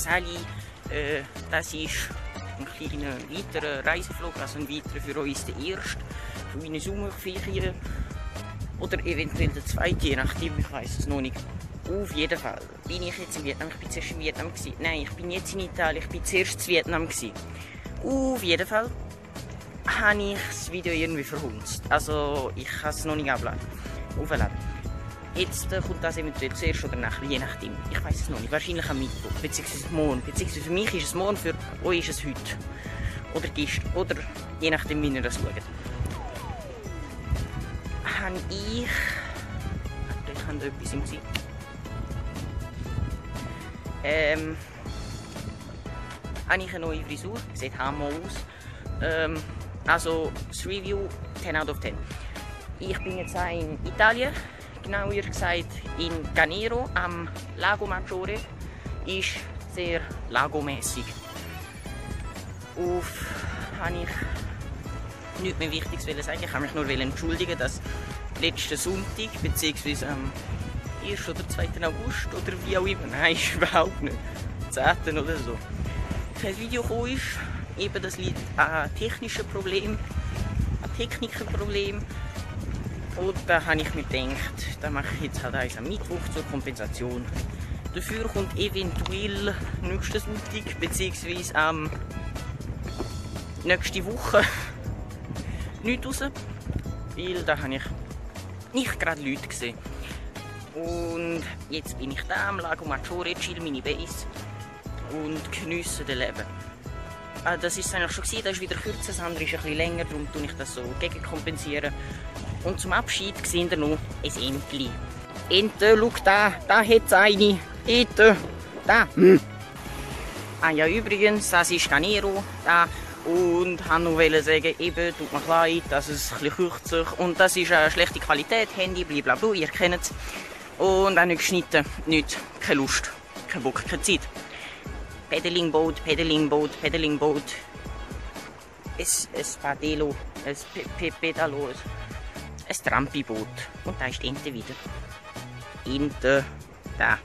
Sally. Das ist ein kleiner weiterer Reiseflug, also ein weiterer für uns der erste von meinen Sommerferien. Oder eventuell der zweite, je nachdem, ich weiß es noch nicht. Auf jeden Fall bin ich jetzt in Vietnam. Ich bin zuerst in Vietnam gewesen. Nein, ich bin jetzt in Italien. Ich bin zuerst in Vietnam gewesen. Auf jeden Fall habe ich das Video irgendwie verhunzt. Also ich kann es noch nicht aufladen. Jetzt kommt das eventuell zuerst oder nachher, je nachdem. Ich weiß es noch nicht. Wahrscheinlich am Mittwoch, beziehungsweise morgen. Beziehungsweise für mich ist es morgen, für euch ist es heute. Oder gestern. Oder je nachdem, wie ihr das schaut. Habe ich habe da etwas im Gesicht. Habe ich eine neue Frisur. Sieht hammer aus. Also das Review 10 out of 10. Ich bin jetzt auch in Italien. Genauer gesagt in Ganero am Lago Maggiore. Ist sehr lagomäßig. Habe ich nichts mehr Wichtiges sagen. Ich kann mich nur entschuldigen, dass letzten Sonntag, beziehungsweise am 1. oder 2. August oder wie auch immer, nein, ist überhaupt nicht, 10. oder so, kein Video gekommen ist. Eben, das liegt an technischen Problemen, an Technikerproblemen. Und da habe ich mir gedacht, da mache ich jetzt halt eins am Mittwoch zur Kompensation. Dafür kommt eventuell nächsten Sonntag, beziehungsweise nächste Woche nichts raus. Weil da habe ich nicht gerade Leute gesehen. Und jetzt bin ich da am Lago Maggiore, chill meine Base und geniesse das Leben. Das ist es eigentlich schon gewesen, das ist wieder kürzer, das andere ist ein bisschen länger, darum tue ich das so gegenkompensieren. Und zum Abschied sehen wir noch ein Entli. Ente, schau da hat es eine. Ente, da. Ah ja, übrigens, das ist Ganero, da. Und ich wollte noch sagen, eben, tut mir leid, dass es ein bisschen kürzer und das ist eine schlechte Qualität, Handy, blablabla, ihr kennt es. Und auch nicht geschnitten, nichts, keine Lust, kein Bock, keine Zeit. Pedaling Boat, Pedaling Boat, Pedaling Boat. Es Padelo, es Pedalo, ein Trampi-Boot. Und da ist die Ente wieder. Ente, da.